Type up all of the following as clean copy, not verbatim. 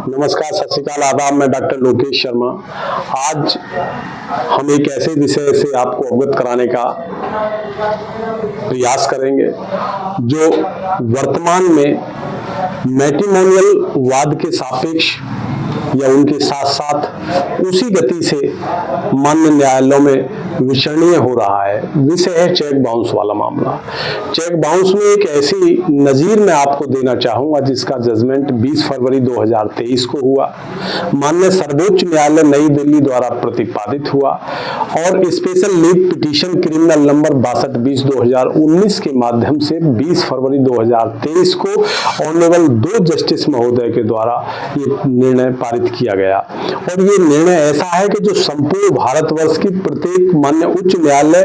नमस्कार, सत श्रीकाल, आदाब। मैं डॉक्टर लोकेश शर्मा। आज हम एक ऐसे विषय से आपको अवगत कराने का प्रयास करेंगे जो वर्तमान में मैट्रिमोनियल वाद के सापेक्ष या उनके साथ साथ उसी गति से मान्य न्यायालयों में विचारणीय हो रहा है। विषय है चेक बाउंस वाला मामला। चेक बाउंस में एक ऐसी नजीर मैं आपको देना चाहूंगा जिसका जजमेंट 20 फरवरी 2023 को हुआ, माननीय सर्वोच्च न्यायालय नई दिल्ली द्वारा प्रतिपादित हुआ और special leave petition criminal number 62/2019 के माध्यम से 20 फरवरी 2023 को ऑनरेबल 2 जस्टिस महोदय के द्वारा ये निर्णय पारित किया गया। और ये निर्णय ऐसा है कि जो संपूर्ण भारतवर्ष की प्रत्येक मान्य उच्च न्यायालय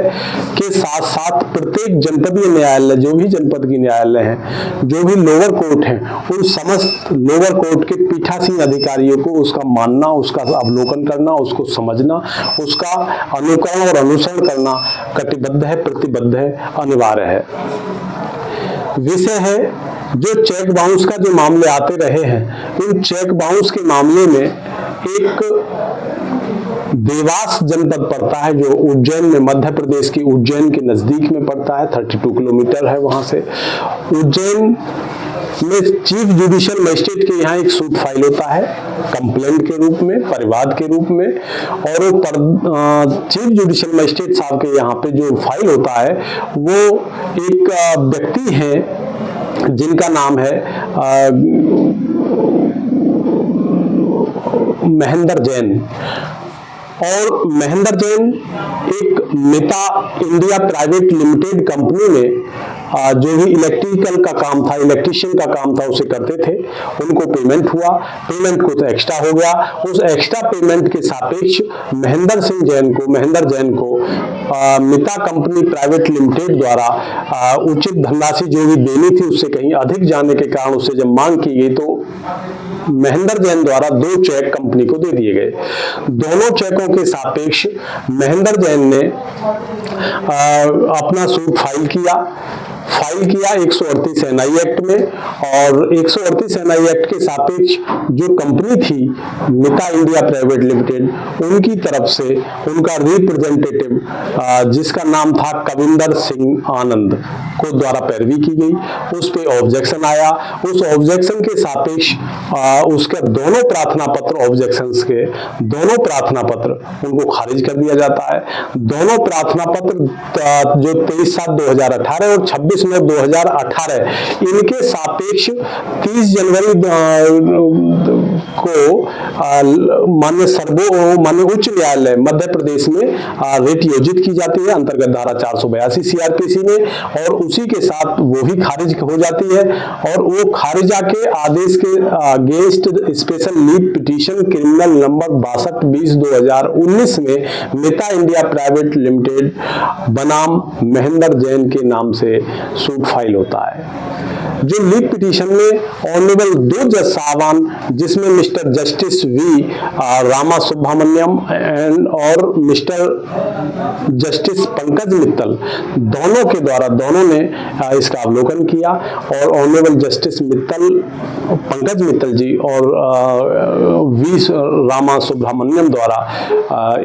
के साथ साथ प्रत्येक जनपदीय न्यायालय, जो भी जनपद की न्यायालय हैं, जो भी लोअर कोर्ट हैं, उन समस्त लोअर कोर्ट के पीठासीन अधिकारियों को उसका मानना, उसका अवलोकन करना, उसको समझना, उसका अनुकरण और अनुसरण करना कटिबद्ध है, प्रतिबद्ध है, अनिवार्य है। विषय है जो चेक बाउंस का जो मामले आते रहे हैं, इन चेक बाउंस के मामले में एक देवास जनपद पड़ता है जो उज्जैन में, मध्य प्रदेश की उज्जैन के नजदीक में पड़ता है, 32 किलोमीटर है वहां से। उज्जैन में चीफ जुडिशियल मजिस्ट्रेट के यहाँ एक सूट फाइल होता है कंप्लेंट के रूप में, परिवाद के रूप में, और वो चीफ जुडिशियल मजिस्ट्रेट साहब के यहाँ पे जो फाइल होता है वो एक व्यक्ति है जिनका नाम है महेंद्र जैन। और महेंद्र जैन एक मिता इंडिया प्राइवेट लिमिटेड कंपनी में जो भी इलेक्ट्रिकल का काम था, इलेक्ट्रिशियन का काम था, उसे करते थे। उनको पेमेंट हुआ, पेमेंट को तो एक्स्ट्रा हो गया। उस एक्स्ट्रा पेमेंट के सापेक्ष महेंद्र जैन को मिता कंपनी प्राइवेट लिमिटेड द्वारा उचित धनराशि जो भी देनी थी उससे कहीं अधिक जाने के कारण उससे जब मांग की गई तो महेंद्र जैन द्वारा 2 चेक कंपनी को दे दिए गए। दोनों चेकों के सापेक्ष महेंद्र जैन ने अपना सूट फाइल किया 138 एनआई एक्ट में, और 138 एनआई एक्ट के सापेक्ष जो कंपनी थी मिता इंडिया प्राइवेट लिमिटेड, उनकी तरफ से उनका रिप्रेजेंटेटिव जिसका नाम था कविंदर सिंह आनंद को द्वारा पैरवी की गई। उस पे ऑब्जेक्शन आया। उस ऑब्जेक्शन के सापेक्ष उसके दोनों प्रार्थना पत्र, ऑब्जेक्शंस के दोनों प्रार्थना पत्र उनको खारिज कर दिया जाता है। दोनों प्रार्थना पत्र जो 23/7/2018 और 26/9/2018 इनके सापेक्ष 30 जनवरी को माननीय उच्च न्यायालय मध्य प्रदेश में रिट योजित की जाती है अंतर्गत धारा 482 सीआरपीसी में, और उसी के साथ वो भी खारिज हो जाती है। और वो खारिजा के आदेश के against special leave petition criminal number 62/2019 में मिता इंडिया प्राइवेट लिमिटेड बनाम महेंद्र जैन के नाम से सूट फाइल होता है। जो लीव पिटीशन में ऑनरेबल 2 जज साहबान, जिसमें mister justice V Rama Subramanian और मिस्टर जस्टिस पंकज मित्तल, दोनों के द्वारा, दोनों ने इसका अवलोकन किया और ऑनरेबल जस्टिस पंकज मित्तल जी और वी रामा सुब्रमण्यम द्वारा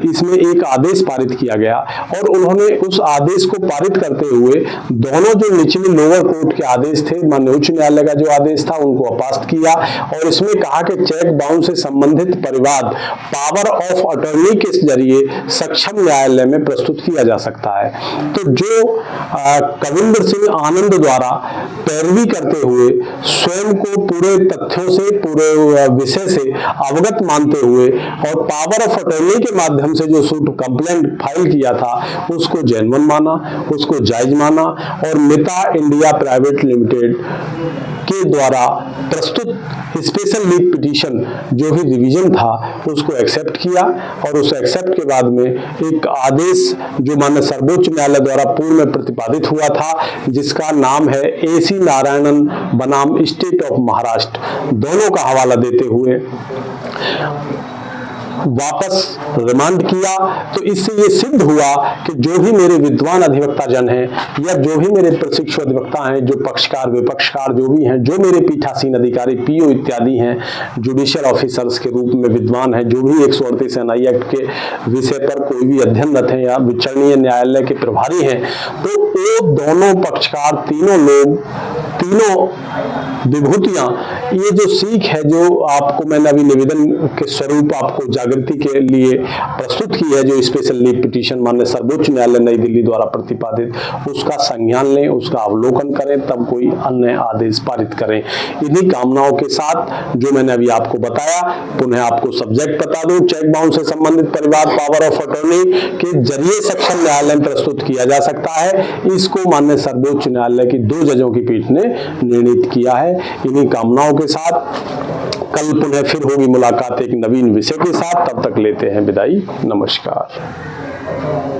इसमें एक आदेश पारित किया गया। और उन्होंने उस आदेश को पारित करते हुए दोनों जो निचली लोअर कोर्ट के आदेश थे, माननीय उच्च न्यायालय का जो आदेश था, उनको अपास्त किया और इसमें कहा कि चेक बाउंस से संबंधित परिवाद पावर ऑफ अटॉर्नी के जरिए सक्षम न्यायालय में प्रस्तुत किया जा सकता है। तो जो कविंदर सिंह आनंद द्वारा पैरवी करते हुए स्वयं को पूरे तथ्यों से, पूरे विषय से अवगत मानते हुए और पावर ऑफ अटॉर्नी के माध्यम से जो सूट कंप्लेंट फाइल किया था उसको जेन्युइन माना, उसको जायज माना और मिता इंडिया प्राइवेट लिमिटेड के द्वारा प्रस्तुत स्पेशल लीव पिटीशन जो भी रिवीजन था उसको एक्सेप्ट किया। और उस एक्सेप्ट के बाद में एक आदेश जो माननीय सर्वोच्च न्यायालय द्वारा पूर्व में प्रतिपादित हुआ था, जिसका नाम है AC नारायणन बनाम स्टेट ऑफ महाराष्ट्र, दोनों का हवाला देते हुए वापस रिमांड किया। तो इससे ये सिद्ध हुआ कि जो भी मेरे विद्वान अधिवक्ता जन हैं या जो भी मेरे प्रशिक्षु अधिवक्ता हैं, जो पक्षकार विपक्षकार जो भी हैं, जो मेरे पीठासीन अधिकारी पीओ इत्यादि हैं, जुडिशियल ऑफिसर्स के रूप में विद्वान हैं, जो भी 138 एनआई एक्ट के विषय पर कोई भी अध्ययनरत हैं या विचारणीय न्यायालय के प्रभारी हैं, तो वो दोनों पक्षकार, तीनों लोग, तीनों विभूतियां, ये जो सीख है जो आपको मैंने अभी निवेदन के स्वरूप आपको जागृति के लिए प्रस्तुत की है, जो स्पेशल लीव पिटीशन माननीय सर्वोच्च न्यायालय नई दिल्ली द्वारा प्रतिपादित, उसका संज्ञान लें, उसका अवलोकन करें, तब कोई अन्य आदेश पारित करें। इन्हीं कामनाओं के साथ जो मैंने अभी आपको बताया, पुनः आपको सब्जेक्ट बता दूं, चेक बाउंस से संबंधित परिवाद पावर ऑफ अटॉर्नी के जरिए सक्षम न्यायालय में प्रस्तुत किया जा सकता है। इसको माननीय सर्वोच्च न्यायालय की 2 जजों की पीठ ने निर्णित किया है। इन्हीं कामनाओं के साथ कल पुनः फिर होगी मुलाकात एक नवीन विषय के साथ। तब तक लेते हैं विदाई। नमस्कार।